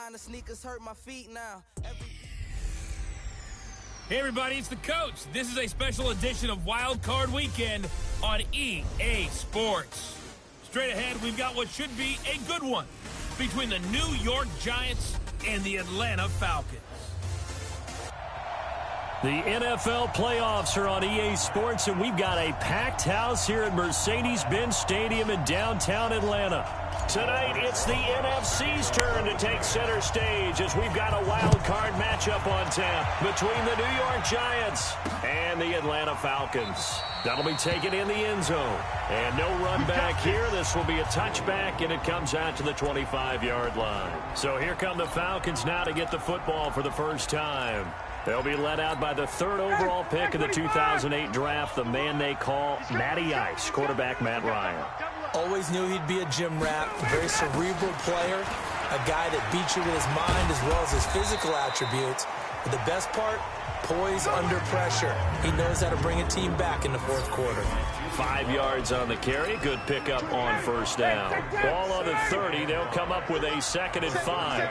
designer sneakers hurt my feet now. Hey everybody, it's the coach. This is a special edition of Wild Card Weekend on EA Sports. Straight ahead, we've got what should be a good one between the New York Giants and the Atlanta Falcons. The NFL playoffs are on EA Sports, and we've got a packed house here at Mercedes-Benz Stadium in downtown Atlanta. Tonight, it's the NFC's turn to take center stage as we've got a wild card matchup on tap between the New York Giants and the Atlanta Falcons. That'll be taken in the end zone. And no run back here. This will be a touchback, and it comes out to the 25-yard line. So here come the Falcons now to get the football for the first time. They'll be led out by the third overall pick of the 2008 draft, the man they call Matty Ice, quarterback Matt Ryan. Always knew he'd be a gym rat, a very cerebral player, a guy that beats you with his mind as well as his physical attributes. But the best part, poise under pressure. He knows how to bring a team back in the fourth quarter. 5 yards on the carry. Good pickup on first down. Ball on the 30. They'll come up with a 2nd and 5.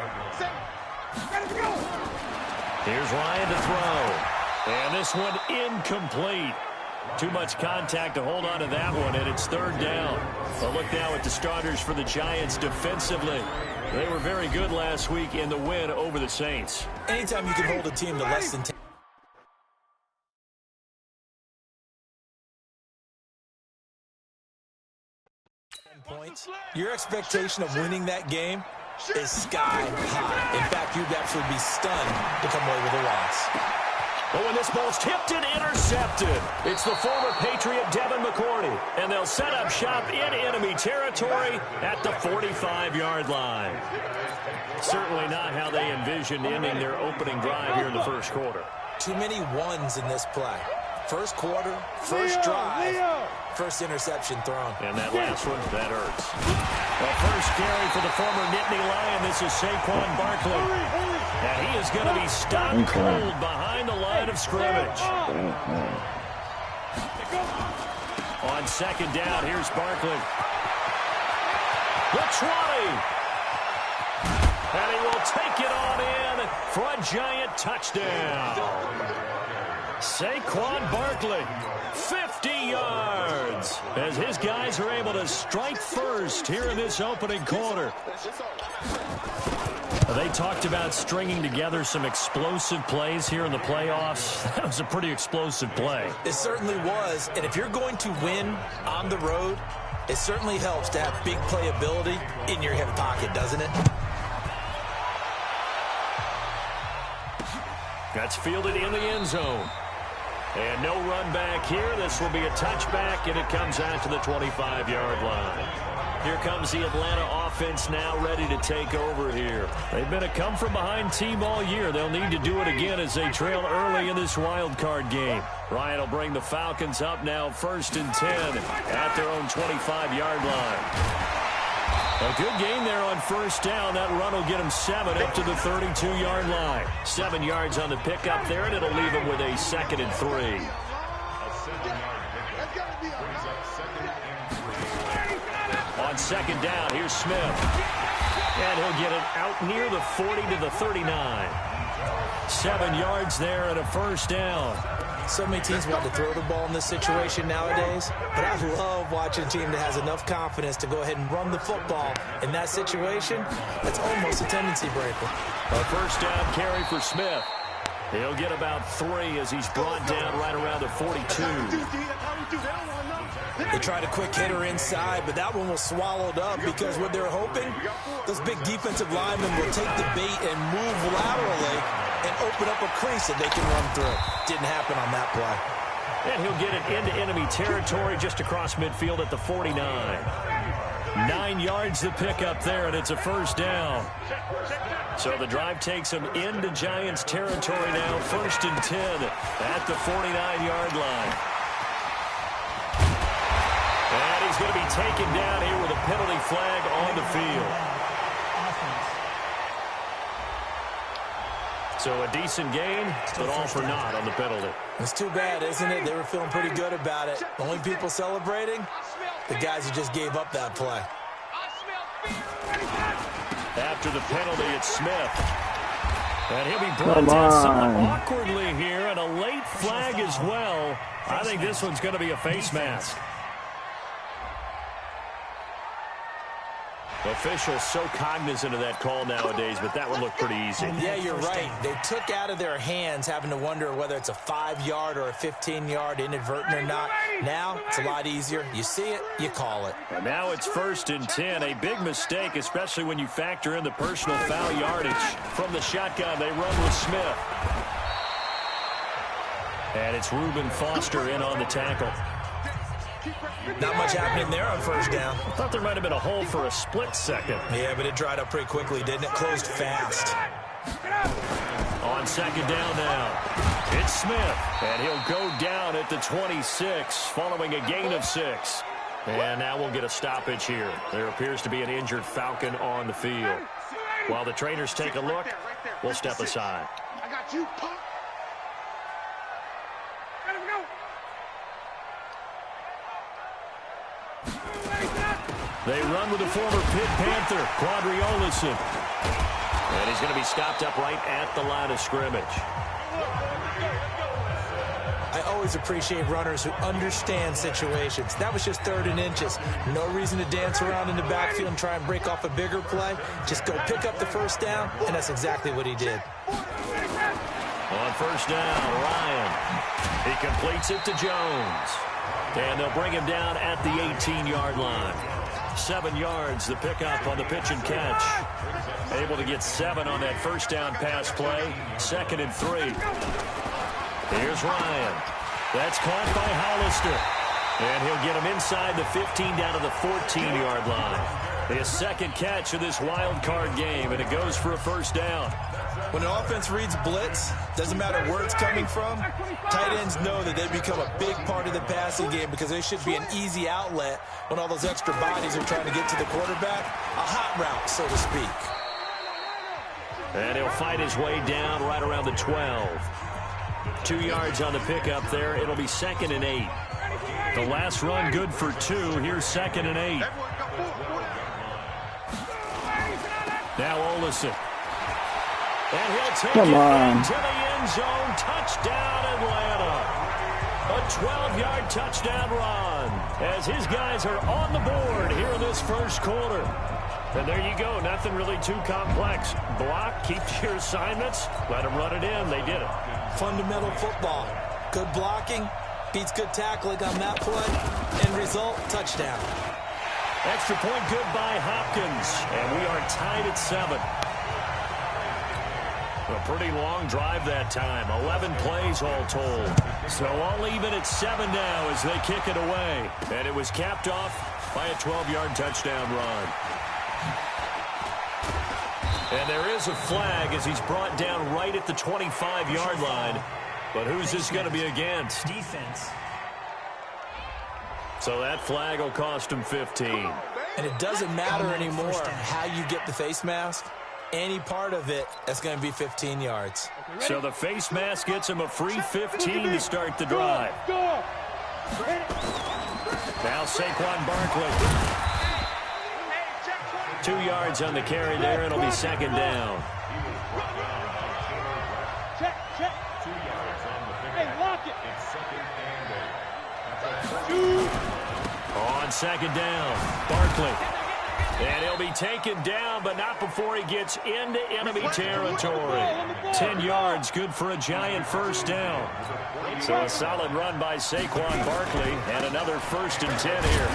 Here's Ryan to throw. And this one incomplete. Too much contact to hold on to that one, and it's 3rd down. But look now at the starters for the Giants defensively. They were very good last week in the win over the Saints. Anytime you can hold a team to less than 10 points, your expectation of winning that game is sky high. In fact, you'd absolutely be stunned to come away with a loss. Oh, and this ball's tipped and intercepted. It's the former Patriot Devin McCourty, and they'll set up shop in enemy territory at the 45-yard line. Certainly not how they envisioned ending their opening drive here in the first quarter. Too many ones in this play. First quarter, first drive, first interception thrown. And that last one, that hurts. Well, first carry for the former Nittany Lion. This is Saquon Barkley. And he is going to be stopped cold behind the line of scrimmage. On 2nd down, here's Barkley. The 20. And he will take it on in for a giant touchdown. Saquon Barkley, 50 yards, as his guys are able to strike first here in this opening quarter. They talked about stringing together some explosive plays here in the playoffs. That was a pretty explosive play. It certainly was, and if you're going to win on the road, it certainly helps to have big playability in your hip pocket, doesn't it? That's fielded in the end zone. And no run back here. This will be a touchback, and it comes out to the 25-yard line. Here comes the Atlanta offense now ready to take over here. They've been a come-from-behind team all year. They'll need to do it again as they trail early in this wild card game. Ryan will bring the Falcons up now 1st and 10 at their own 25-yard line. A good game there on first down. That run will get him 7 up to the 32-yard line. 7 yards on the pickup there, and it'll leave him with a 2nd and 3. On 2nd down, here's Smith. And he'll get it out near the 40 to the 39. 7 yards there and a first down. So many teams want to throw the ball in this situation nowadays, but I love watching a team that has enough confidence to go ahead and run the football. In that situation, that's almost a tendency breaker. A first down carry for Smith. He'll get about 3 as he's brought down right around the 42. They tried a quick hitter inside, but that one was swallowed up because what they're hoping, those big defensive linemen will take the bait and move laterally and open up a crease that they can run through. Didn't happen on that play. And he'll get it into enemy territory just across midfield at the 49. 9 yards to pick up there, and it's a first down. So the drive takes him into Giants territory now, 1st and 10 at the 49-yard line. And he's going to be taken down here with a penalty flag on the field. So a decent game, but all for naught on the penalty. It's too bad, isn't it? They were feeling pretty good about it. The only people celebrating, the guys who just gave up that play. After the penalty, it's Smith. And he'll be brought down somewhat awkwardly here, and a late flag as well. I think this one's going to be a face mask. Officials so cognizant of that call nowadays, but that one looked pretty easy. Yeah, you're right. They took out of their hands having to wonder whether it's a 5-yard or a 15-yard, inadvertent or not. Now, it's a lot easier. You see it, you call it. And now it's 1st and 10. A big mistake, especially when you factor in the personal foul yardage. From the shotgun, they run with Smith. And it's Reuben Foster in on the tackle. Not much happening there on 1st down. I thought there might have been a hole for a split second. Yeah, but it dried up pretty quickly, didn't it? Closed fast. On 2nd down now, it's Smith. And he'll go down at the 26 following a gain of 6. And now we'll get a stoppage here. There appears to be an injured Falcon on the field. While the trainers take a look, we'll step aside. I got you, punk. Let him go. They run with the former Pitt Panther, Quadri Olison. And he's going to be stopped up right at the line of scrimmage. I always appreciate runners who understand situations. That was just 3rd and inches. No reason to dance around in the backfield and try and break off a bigger play. Just go pick up the 1st down, and that's exactly what he did. On 1st down, Ryan. He completes it to Jones. And they'll bring him down at the 18-yard line. 7 yards, the pickup on the pitch and catch. Able to get 7 on that 1st down pass play. 2nd and 3. Here's Ryan. That's caught by Hollister. And he'll get him inside the 15 down to the 14-yard line. His 2nd catch of this wild card game, and it goes for a 1st down. When an offense reads blitz, doesn't matter where it's coming from, tight ends know that they become a big part of the passing game because they should be an easy outlet when all those extra bodies are trying to get to the quarterback. A hot route, so to speak. And he'll fight his way down right around the 12. 2 yards on the pickup there. It'll be 2nd and 8. The last run good for 2. Here's 2nd and 8. Now Olison. And he'll take it into the end zone. Touchdown, Atlanta. A 12-yard touchdown run as his guys are on the board here in this 1st quarter. And there you go. Nothing really too complex. Block, keep your assignments, let them run it in. They did it. Fundamental football. Good blocking beats good tackling on that play. End result, touchdown. Extra point good by Hopkins. And we are tied at 7. A pretty long drive that time. 11 plays all told. So all even at 7 now as they kick it away. And it was capped off by a 12-yard touchdown run. And there is a flag as he's brought down right at the 25-yard line. But who's this going to be against? Defense. So that flag will cost him 15. And it doesn't matter anymore how you get the face mask. Any part of it, that's going to be 15 yards. So the face mask gets him a free 15 to start the drive. Now Saquon Barkley. 2 yards on the carry there. It'll be 2nd down. Check. Hey, lock it. On 2nd down, Barkley. And he'll be taken down, but not before he gets into enemy territory. 10 yards, good for a giant 1st down. So a solid run by Saquon Barkley, and another 1st and 10 here.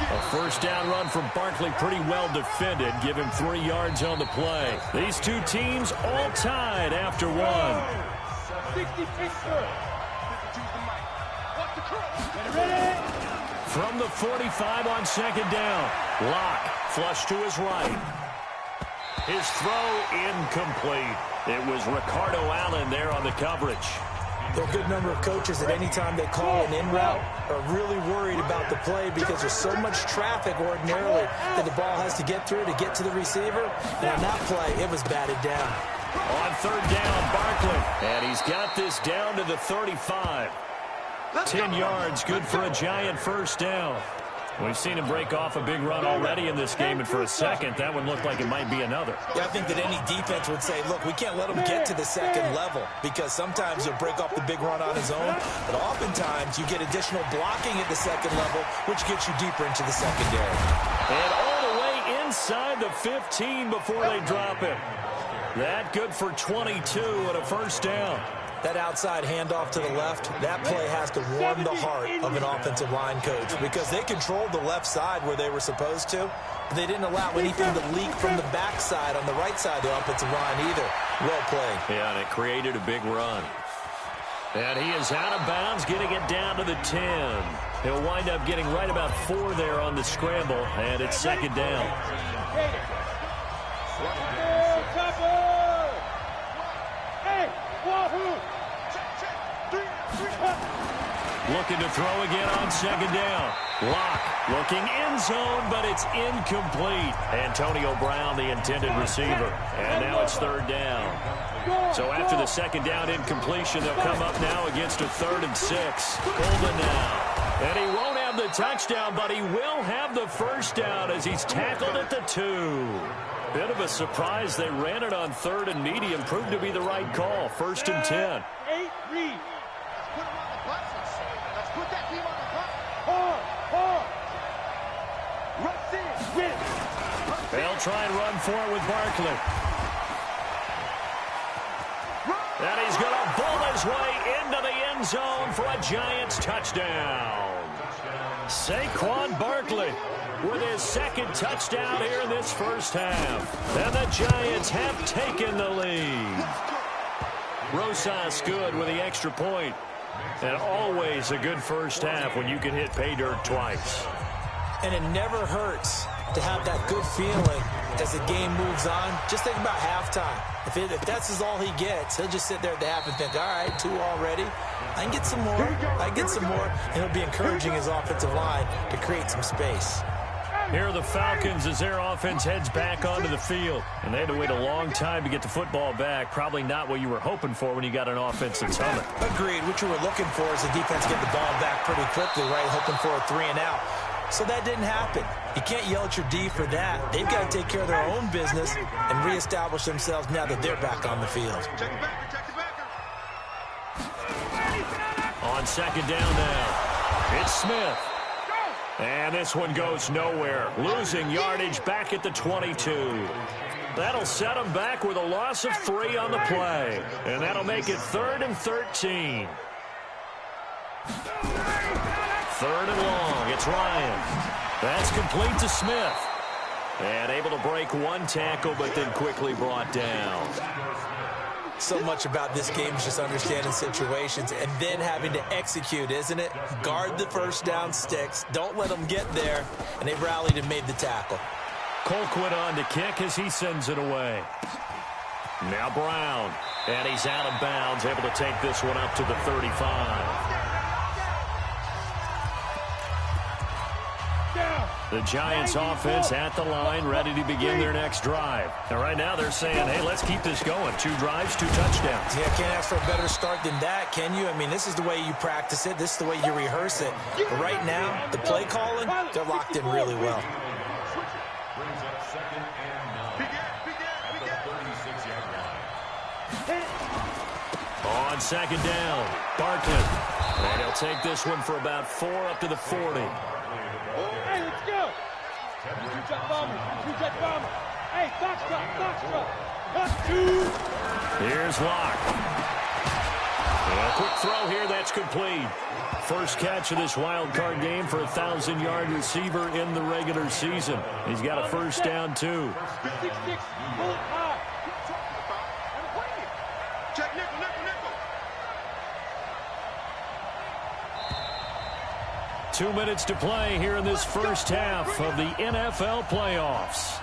A 1st down run from Barkley, pretty well defended. Give him 3 yards on the play. These two teams all tied after 1. 66. From the 45 on 2nd down, Locke flush to his right. His throw incomplete. It was Ricardo Allen there on the coverage. There are a good number of coaches at any time they call an in route are really worried about the play because there's so much traffic ordinarily that the ball has to get through to get to the receiver. And on that play, it was batted down. On 3rd down, Barkley. And he's got this down to the 35. 10 yards, good for a giant 1st down. We've seen him break off a big run already in this game, and for a second, that one looked like it might be another. Yeah, I think that any defense would say, look, we can't let him get to the second level, because sometimes he'll break off the big run on his own, but oftentimes you get additional blocking at the second level, which gets you deeper into the secondary. And all the way inside the 15 before they drop him. That good for 22 and a first down. That outside handoff to the left, that play has to warm the heart of an offensive line coach because they controlled the left side where they were supposed to, but they didn't allow anything to leak from the backside on the right side of the offensive line either. Well played. Yeah, and it created a big run. And he is out of bounds, getting it down to the 10. He'll wind up getting right about 4 there on the scramble, and it's second down. Looking to throw again on second down. Lock looking end zone, but it's incomplete. Antonio Brown, the intended receiver. And now it's third down. So after the second down incompletion, they'll come up now against a 3rd and 6. Golden now. And he won't have the touchdown, but he will have the first down as he's tackled at the 2. Bit of a surprise. They ran it on 3rd and medium. Proved to be the right call. 1st and 10. 8 read. Let's put that team on the clock. They'll try and run for it with Barkley. And he's going to bull his way into the end zone for a Giants touchdown. Saquon Barkley with his 2nd touchdown here in this first half. And the Giants have taken the lead. Rosas good with the extra point. And always a good first half when you can hit pay dirt twice. And it never hurts to have that good feeling as the game moves on. Just think about halftime. If that's all he gets, he'll just sit there at the half and think, all right, 2 already. I can get some more. I can get some more. And he'll be encouraging his offensive line to create some space. Here are the Falcons as their offense heads back onto the field. And they had to wait a long time to get the football back. Probably not what you were hoping for when you got an offense that's humming. Agreed. What you were looking for is the defense get the ball back pretty quickly, right? Hoping for a 3 and out. So that didn't happen. You can't yell at your D for that. They've got to take care of their own business and reestablish themselves now that they're back on the field. On second down now, it's Smith. And this one goes nowhere. Losing yardage back at the 22. That'll set them back with a loss of 3 on the play. And that'll make it 3rd and 13. 3rd and long. It's Ryan. That's complete to Smith. And able to break 1 tackle, but then quickly brought down. So much about this game is just understanding situations and then having to execute, isn't it? Guard the first down sticks. Don't let them get there. And they rallied and made the tackle. Colquitt on to kick as he sends it away. Now Brown. And he's out of bounds, able to take this one up to the 35. The Giants offense at the line, ready to begin their next drive. And right now they're saying, hey, let's keep this going. 2 drives, 2 touchdowns. Yeah, can't ask for a better start than that, can you? I mean, this is the way you practice it. This is the way you rehearse it. But right now, the play calling, they're locked in really well. On second down, Barkley. And he'll take this one for about 4 up to the 40. Hey, let's go. Two-jet bomber. Two-jet bomber. Hey, foxtrot. Cut 2. Here's Locke. And a quick throw here. That's complete. First catch of this wild card game for a 1,000-yard receiver in the regular season. He's got a first down, too. 6-6. Bullet high. Check nickel. 2 minutes to play here in this first half of the NFL playoffs.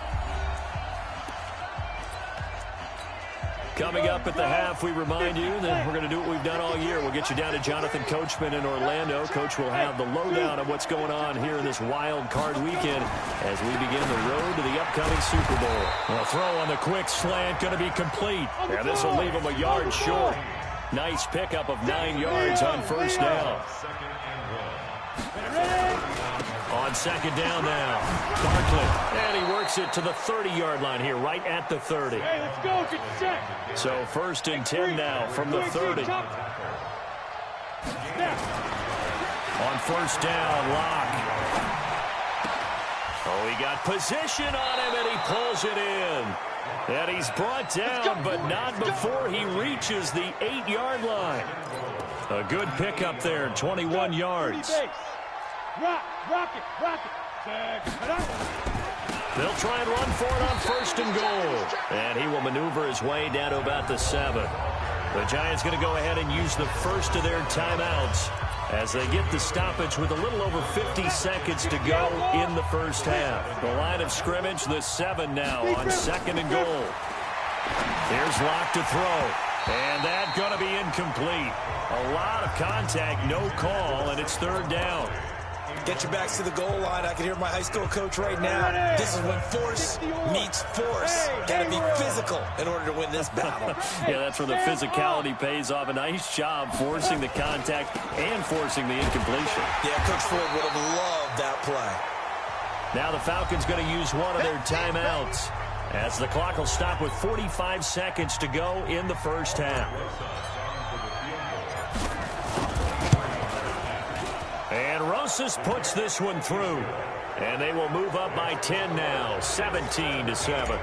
Coming up at the half, we remind you that we're going to do what we've done all year. We'll get you down to Jonathan Coachman in Orlando. Coach will have the lowdown of what's going on here in this wild card weekend as we begin the road to the upcoming Super Bowl. A throw on the quick slant going to be complete. And this will leave him a yard short. Nice pickup of 9 yards on first down. On On second down now, Barkley, and he works it to the 30-yard line here, right at the 30. Hey, let's go. Get set. So 1st and 10 now from the 30. Snap. On 1st down, Locke. Oh, he got position on him, and he pulls it in. And he's brought down, but not before he reaches the 8-yard line. A good pickup there, 21 yards. Rock it. They'll try and run for it on 1st and goal. And he will maneuver his way down to about the 7. The Giants going to go ahead and use the first of their timeouts as they get the stoppage with a little over 50 seconds to go in the first half. The line of scrimmage, the 7 now on 2nd and goal. Here's Locke to throw. And that's going to be incomplete. A lot of contact, no call, and it's 3rd down. Get your backs to the goal line. I can hear my high school coach right now. This is when force meets force. Got to be physical in order to win this battle. Yeah, that's where the physicality pays off. A nice job forcing the contact and forcing the incompletion. Yeah, Coach Ford would have loved that play. Now the Falcons going to use one of their timeouts as the clock will stop with 45 seconds to go in the first half. And Rosas puts this one through. And they will move up by 10 now, 17-7.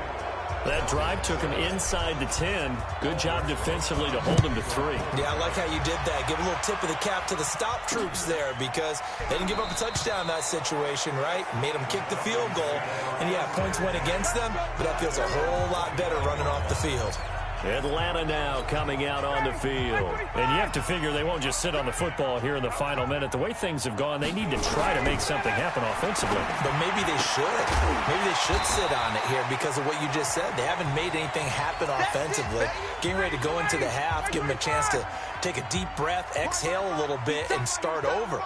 That drive took him inside the 10. Good job defensively to hold him to 3. Yeah, I like how you did that. Give a little tip of the cap to the stop troops there because they didn't give up a touchdown in that situation, right? Made them kick the field goal. And, yeah, points went against them, but that feels a whole lot better running off the field. Atlanta now coming out on the field. And you have to figure they won't just sit on the football here in the final minute. The way things have gone, they need to try to make something happen offensively. But maybe they should. Maybe they should sit on it here because of what you just said. They haven't made anything happen offensively. Getting ready to go into the half, give them a chance to take a deep breath, exhale a little bit, and start over.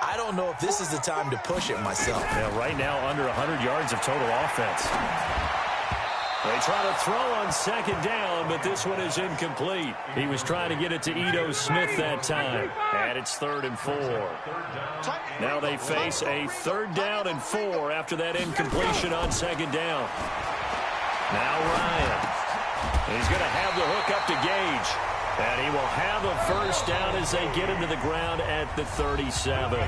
I don't know if this is the time to push it myself. Yeah, right now under 100 yards of total offense. They try to throw on 2nd down, but this one is incomplete. He was trying to get it to Ito Smith that time. And it's 3rd and 4. Now they face a 3rd down and 4 after that incompletion on 2nd down. Now Ryan. He's going to have the hook up to Gage. And he will have a 1st down as they get him to the ground at the 37.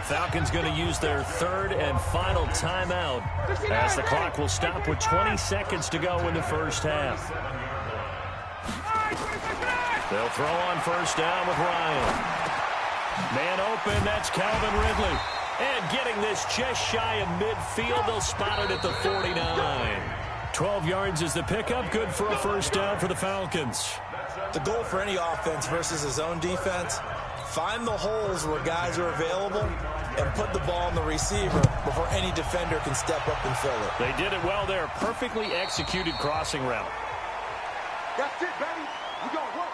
Falcons going to use their 3rd and final timeout as the clock will stop with 20 seconds to go in the first half. They'll throw on 1st down with Ryan. Man open, that's Calvin Ridley. And getting this just shy of midfield, they'll spot it at the 49. 12 yards is the pickup, good for a 1st down for the Falcons. The goal for any offense versus his own defense, find the holes where guys are available and put the ball on the receiver before any defender can step up and fill it. They did it well there. Perfectly executed crossing route. That's it, baby. We gonna work.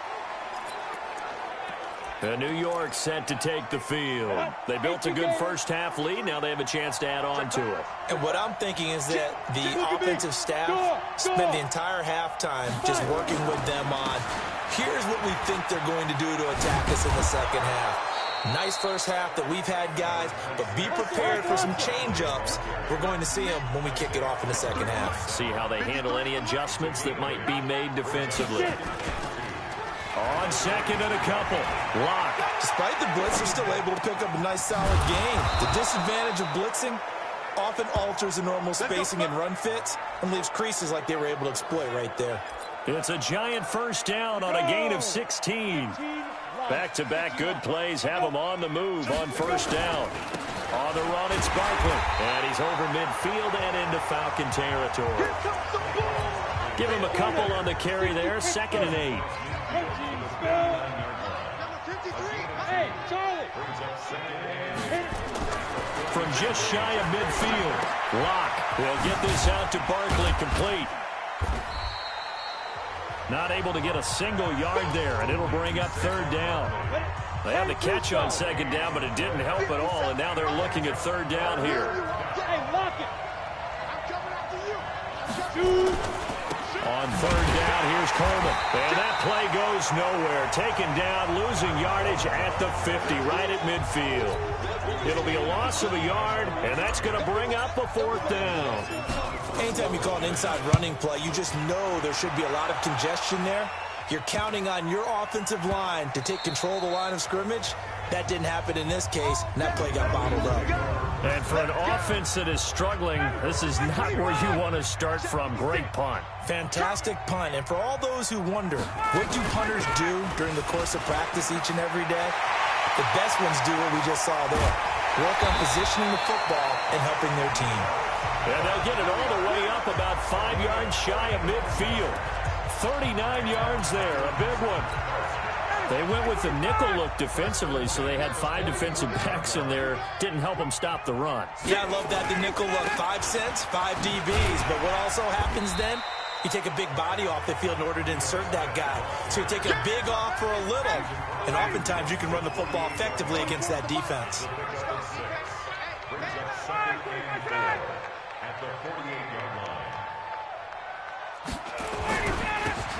And New York set to take the field. They built a good first half lead. Now they have a chance to add on to it. And what I'm thinking is that the offensive staff spent the entire halftime just working with them on, here's what we think they're going to do to attack us in the second half. Nice first half that we've had, guys, but be prepared for some change-ups. We're going to see them when we kick it off in the second half. See how they handle any adjustments that might be made defensively. On 2nd and a couple. Locke. Despite the blitz, they're still able to pick up a nice, solid gain. The disadvantage of blitzing often alters the normal spacing and run fits and leaves creases like they were able to exploit right there. It's a giant 1st down on a gain of 16. Back-to-back good plays have them on the move on 1st down. On the run, it's Barkley. And he's over midfield and into Falcon territory. Give him a couple on the carry there. 2nd and 8. Hey, Charlie. From just shy of midfield, Locke will get this out to Barkley complete. Not able to get a single yard there, and it'll bring up 3rd down. They had the catch on 2nd down, but it didn't help at all, and now they're looking at 3rd down here. Hey, lock it. On 3rd down, here's Coleman. And that play goes nowhere. Taken down, losing yardage at the 50, right at midfield. It'll be a loss of a yard, and that's going to bring up a 4th down. Anytime you call an inside running play, you just know there should be a lot of congestion there. You're counting on your offensive line to take control of the line of scrimmage. That didn't happen in this case, and that play got bottled up. And for an offense that is struggling, this is not where you want to start from. Great punt. Fantastic punt. And for all those who wonder, what do punters do during the course of practice each and every day? The best ones do what we just saw there. Work on positioning the football and helping their team. And they'll get it all the way up about 5 yards shy of midfield. 39 yards there, a big one. They went with the nickel look defensively, so they had 5 defensive backs in there. Didn't help them stop the run. Yeah, I love that, the nickel look. 5 cents, 5 DBs. But what also happens then? You take a big body off the field in order to insert that guy. So you take a big off for a little. And oftentimes you can run the football effectively against that defense.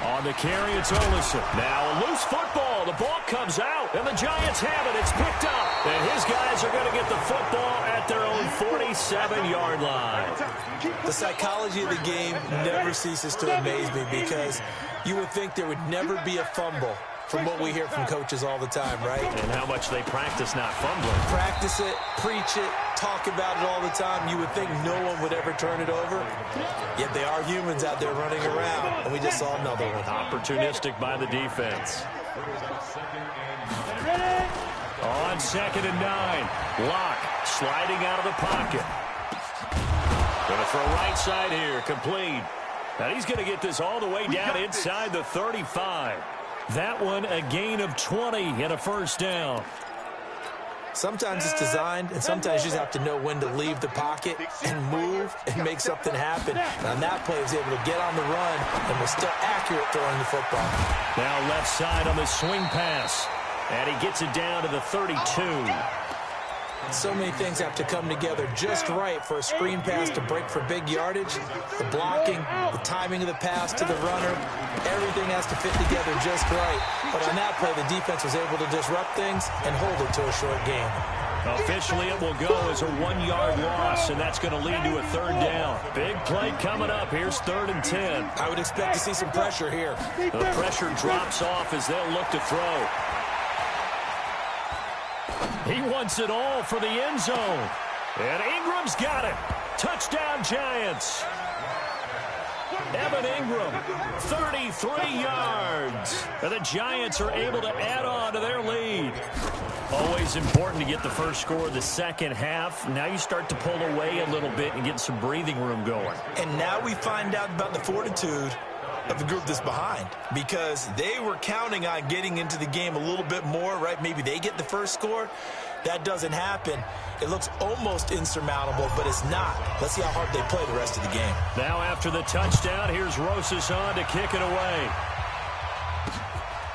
On the carry, it's Olsen. Now a loose football. The ball comes out, and the Giants have it. It's picked up. And his guys are going to get the football at their own 47-yard line. The psychology of the game never ceases to amaze me because you would think there would never be a fumble from what we hear from coaches all the time, right? And how much they practice not fumbling. Practice it, preach it, talk about it all the time. You would think no one would ever turn it over. Yet they are humans out there running around, and we just saw another one. Opportunistic by the defense. On 2nd and 9. Locke sliding out of the pocket. Going to throw right side here, complete. Now he's going to get this all the way down inside the 35. That one a gain of 20 and a 1st down. Sometimes it's designed, and sometimes you just have to know when to leave the pocket and move and make something happen. And on that play, he was able to get on the run and was still accurate throwing the football. Now left side on the swing pass. And he gets it down to the 32. So many things have to come together just right for a screen pass to break for big yardage. The blocking, the timing of the pass to the runner, everything has to fit together just right. But on that play, the defense was able to disrupt things and hold it to a short game. Officially, it will go as a 1-yard loss, and that's going to lead to a 3rd down. Big play coming up. Here's 3rd and 10. I would expect to see some pressure here. The pressure drops off as they'll look to throw. He wants it all for the end zone. And Ingram's got it. Touchdown, Giants. Evan Ingram, 33 yards. And the Giants are able to add on to their lead. Always important to get the first score of the second half. Now you start to pull away a little bit and get some breathing room going. And now we find out about the fortitude of the group that's behind, because they were counting on getting into the game a little bit more, right? Maybe they get the first score. That doesn't happen. It looks almost insurmountable, but it's not. Let's see how hard they play the rest of the game. Now after the touchdown, here's Rosas on to kick it away.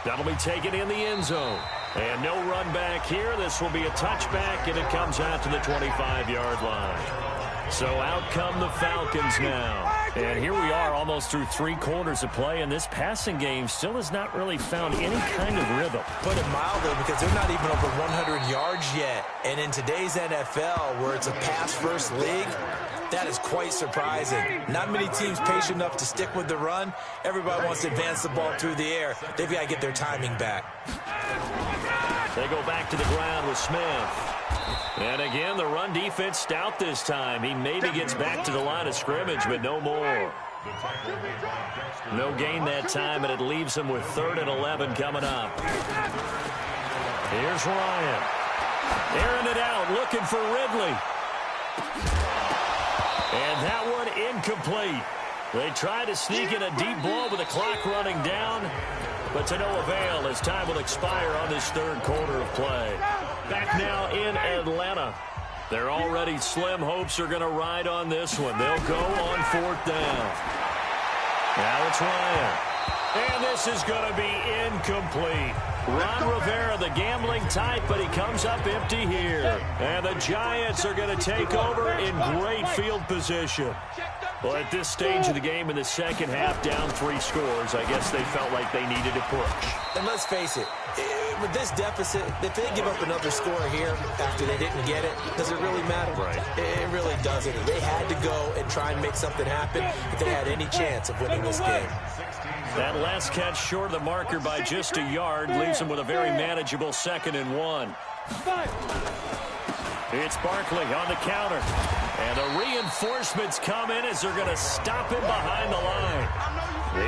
That'll be taken in the end zone. And no run back here. This will be a touchback, and it comes out to the 25-yard line. So out come the Falcons now. And here we are almost through 3 quarters of play, and this passing game still has not really found any kind of rhythm. Put it mildly, because they're not even over 100 yards yet. And in today's NFL, where it's a pass-first league, that is quite surprising. Not many teams patient enough to stick with the run. Everybody wants to advance the ball through the air. They've got to get their timing back. They go back to the ground with Smith. And again, the run defense stout this time. He maybe gets back to the line of scrimmage, but no more. No gain that time, and it leaves him with 3rd and 11 coming up. Here's Ryan. Airing it out, looking for Ridley. And that one incomplete. They try to sneak in a deep ball with the clock running down, but to no avail as time will expire on this 3rd quarter of play. Back now in Atlanta. Their already slim hopes are going to ride on this one. They'll go on 4th down. Now it's Ryan. And this is going to be incomplete. Ron Rivera, the gambling type, but he comes up empty here. And the Giants are going to take over in great field position. Well, at this stage of the game in the second half, down 3 scores, I guess they felt like they needed a push. And let's face it, with this deficit, if they give up another score here after they didn't get it, does it really matter? Right. It really doesn't. They had to go and try and make something happen if they had any chance of winning this game. That last catch short of the marker by just a yard leaves them with a very manageable 2nd and 1. It's Barkley on the counter. And the reinforcements come in as they're going to stop him behind the line.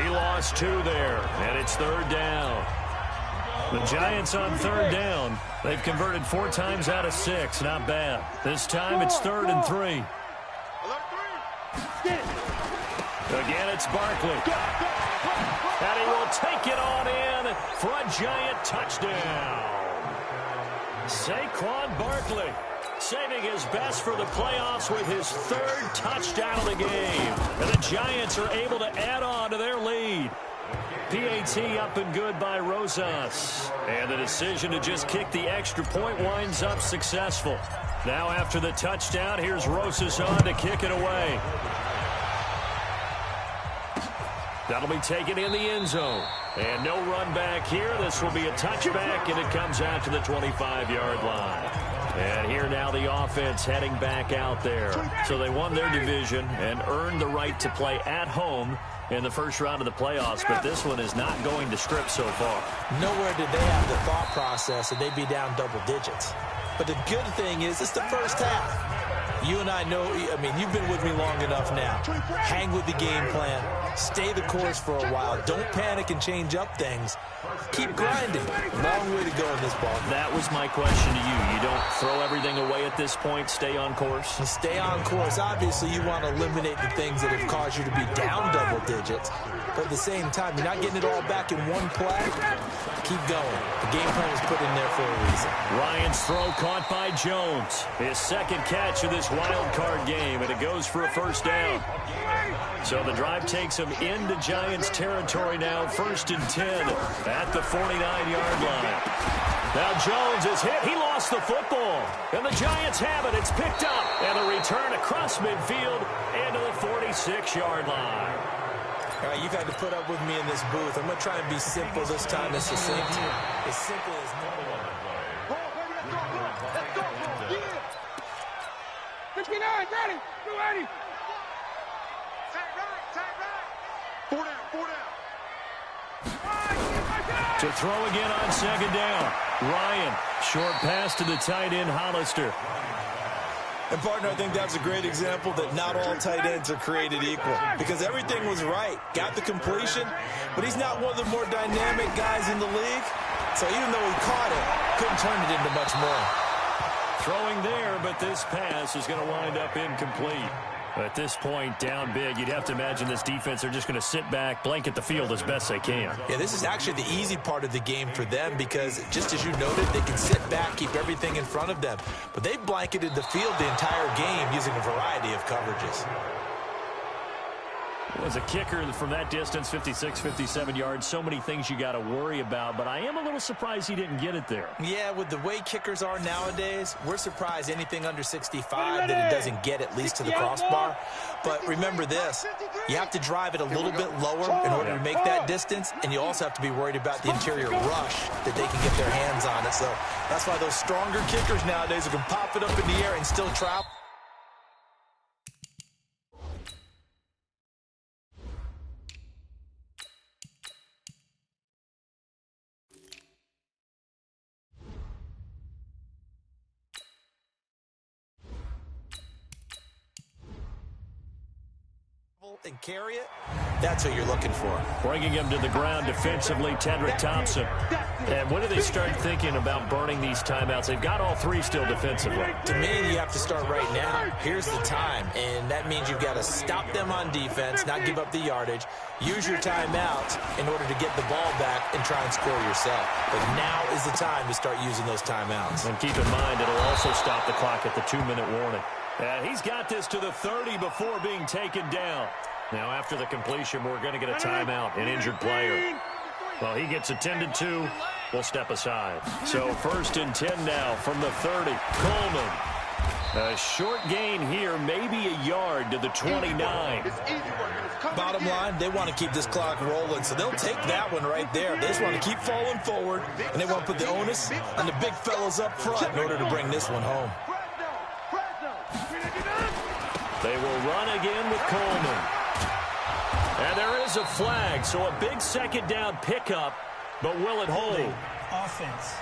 He lost 2 there, and it's 3rd down. The Giants on 3rd down. They've converted 4 times out of 6. Not bad. This time it's 3rd and 3. Again, it's Barkley. And he will take it on in for a Giant touchdown. Saquon Barkley saving his best for the playoffs with his 3rd touchdown of the game. And the Giants are able to add on to their lead. PAT up and good by Rosas. And the decision to just kick the extra point winds up successful. Now after the touchdown, here's Rosas on to kick it away. That'll be taken in the end zone. And no run back here. This will be a touchback, and it comes out to the 25-yard line. And here now the offense heading back out there. So they won their division and earned the right to play at home in the first round of the playoffs, but this one is not going to script so far. Nowhere did they have the thought process that they'd be down double digits. But the good thing is it's the first half. You and I know, I mean, you've been with me long enough now. Hang with the game plan. Stay the course for a while. Don't panic and change up things. Keep grinding. Long way to go in this ball. That was my question to you. You don't throw everything away at this point? Stay on course? And stay on course. Obviously, you want to eliminate the things that have caused you to be down double digits. But at the same time, you're not getting it all back in one play. Keep going. The game plan was put in there for a reason. Ryan's throw caught by Jones. His 2nd catch of this wild card game, and it goes for a 1st down. So the drive takes him into Giants territory now, 1st and 10 at the 49-yard line. Now Jones is hit. He lost the football. And the Giants have it. It's picked up. And a return across midfield into the 46-yard line. All right, you've had to put up with me in this booth. I'm going to try and be simple this time and succinct. As simple as number 1. 69, ready, 280. Tight right. 4 down. To throw again on 2nd down. Ryan, short pass to the tight end, Hollister. And, partner, I think that's a great example that not all tight ends are created equal. Because everything was right. Got the completion, but he's not one of the more dynamic guys in the league. So even though he caught it, couldn't turn it into much more. Throwing there, but this pass is going to wind up incomplete. At this point, down big, you'd have to imagine this defense are just going to sit back, blanket the field as best they can. Yeah, this is actually the easy part of the game for them because, just as you noted, they can sit back, keep everything in front of them. But they've blanketed the field the entire game using a variety of coverages. As a kicker from that distance, 56, 57 yards, so many things you got to worry about, but I am a little surprised he didn't get it there. Yeah, with the way kickers are nowadays, we're surprised anything under 65 that it doesn't get at least to the crossbar. But remember this, you have to drive it a little bit lower in order to make that distance, and you also have to be worried about the interior rush that they can get their hands on it. So that's why those stronger kickers nowadays can pop it up in the air and still travel. And carry it, that's what you're looking for. Bringing him to the ground defensively, Tedrick Thompson. And when do they start thinking about burning these timeouts? They've got all 3 still defensively. To me, you have to start right now. Here's the time, and that means you've got to stop them on defense, not give up the yardage, use your timeouts in order to get the ball back and try and score yourself. But now is the time to start using those timeouts. And keep in mind, it'll also stop the clock at the 2-minute warning. And he's got this to the 30 before being taken down. Now, after the completion, we're going to get a timeout, an injured player. Well, he gets attended to. We'll step aside. So 1st and 10 now from the 30. Coleman. A short gain here, maybe a yard to the 29. Bottom line, they want to keep this clock rolling, so they'll take that one right there. They just want to keep falling forward, and they want to put the onus on the big fellas up front in order to bring this one home. They will run again with Coleman. And there is a flag, so a big second down pickup, but will it hold? Offense.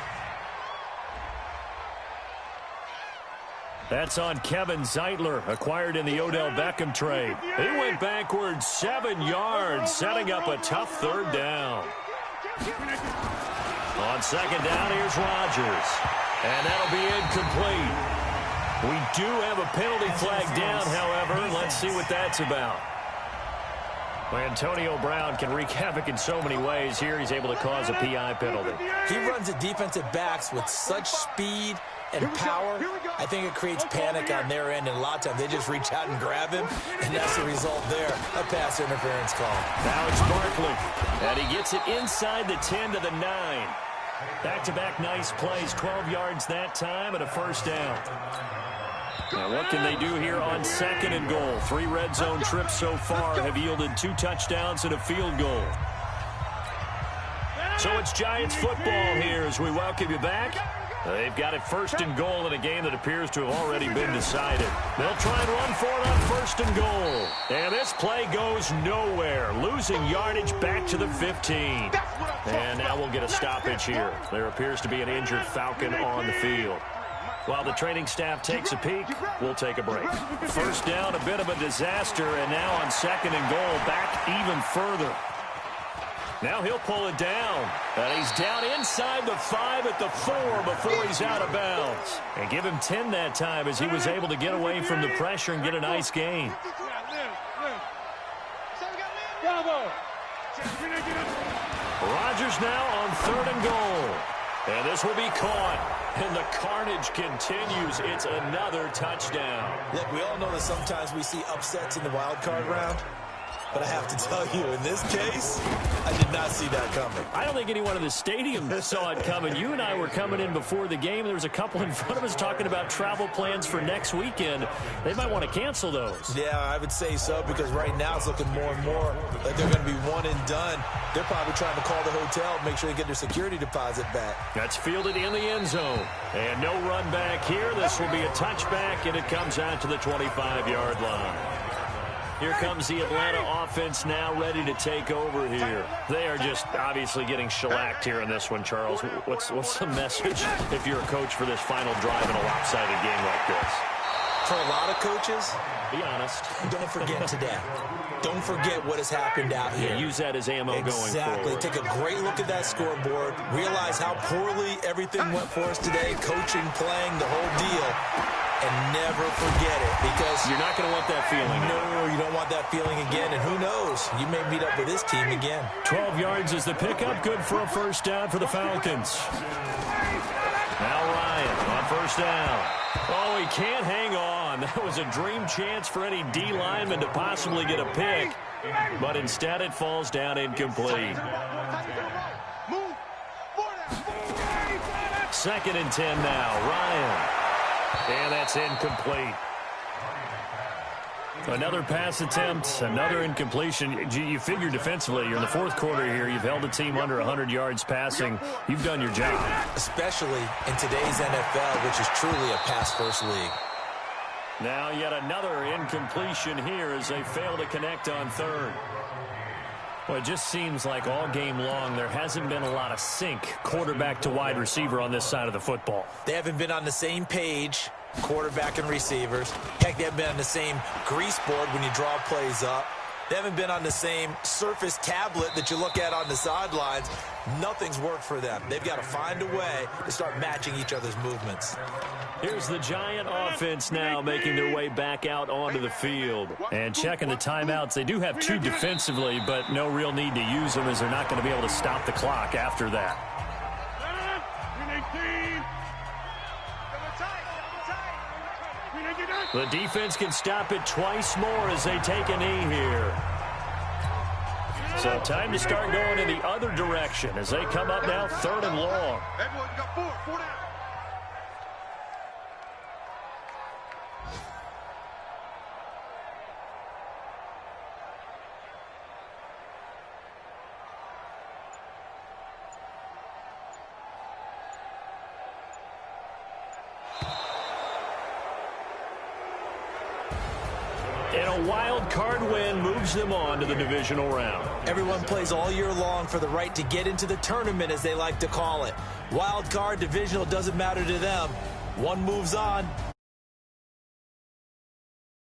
That's on Kevin Zeitler, acquired in the Odell Beckham trade. He went backwards 7 yards, setting up a tough third down. On second down, here's Rodgers. And that'll be incomplete. We do have a penalty flag down, however. Let's see what that's about. Well, Antonio Brown can wreak havoc in so many ways. Here he's able to cause a PI penalty. He runs at defensive backs with such speed and power. I think it creates panic on their end, and a lot of times they just reach out and grab him, and that's the result there, a pass interference call. Now it's Barkley, and he gets it inside the 10 to the 9. Back-to-back nice plays, 12 yards that time, and a first down. Now what can they do here on second and goal? 3 red zone trips so far have yielded 2 touchdowns and a field goal. So it's Giants football here as we welcome you back. They've got it first and goal in a game that appears to have already been decided. They'll try and run for it on first and goal. And this play goes nowhere, losing yardage back to the 15. And now we'll get a stoppage here. There appears to be an injured Falcon on the field. While the training staff takes a peek, we'll take a break. First down, a bit of a disaster, and now on second and goal, back even further. Now he'll pull it down, and he's down inside the 5 at the 4 before he's out of bounds. And give him 10 that time as he was able to get away from the pressure and get a nice gain. Rodgers now on third and goal. And this will be caught. And the carnage continues. It's another touchdown. Look, we all know that sometimes we see upsets in the wild card round. But I have to tell you, in this case, I did not see that coming. I don't think anyone in the stadium saw it coming. You and I were coming in before the game. There was a couple in front of us talking about travel plans for next weekend. They might want to cancel those. Yeah, I would say so, because right now it's looking more and more like they're going to be one and done. They're probably trying to call the hotel, make sure they get their security deposit back. That's fielded in the end zone. And no run back here. This will be a touchback, and it comes out to the 25-yard line. Here comes the Atlanta offense now ready to take over here. They are just obviously getting shellacked here in this one, Charles. What's the message if you're a coach for this final drive in a lopsided game like this? For a lot of coaches, be honest. Don't forget today. Don't forget what has happened out here. Yeah, use that as ammo going forward. Exactly. Take a great look at that scoreboard. Realize how poorly everything went for us today. Coaching, playing, the whole deal. And never forget it, because you're not going to want that feeling. No, you don't want that feeling again. And who knows? You may meet up with this team again. 12 yards is the pickup. Good for a first down for the Falcons. Now Ryan on first down. Oh, he can't hang on. That was a dream chance for any D lineman to possibly get a pick. But instead it falls down incomplete. Second and 10 now. Ryan. And that's incomplete. Another pass attempt, another incompletion. You figure defensively, you're in the fourth quarter here. You've held a team under 100 yards passing. You've done your job. Especially in today's NFL, which is truly a pass-first league. Now yet another incompletion here as they fail to connect on third. Well, it just seems like all game long there hasn't been a lot of sync quarterback to wide receiver on this side of the football. They haven't been on the same page, quarterback and receivers. Heck, they haven't been on the same grease board when you draw plays up. They haven't been on the same surface tablet that you look at on the sidelines. Nothing's worked for them. They've got to find a way to start matching each other's movements. Here's the Giant offense now making their way back out onto the field. And checking the timeouts. They do have 2 defensively, but no real need to use them as they're not going to be able to stop the clock after that. The defense can stop it twice more as they take a knee here. So time to start going in the other direction as they come up now third and long. a wild card win moves them on to the divisional round. Everyone plays all year long for the right to get into the tournament, as they like to call it. Wild card, divisional, doesn't matter to them. One moves on.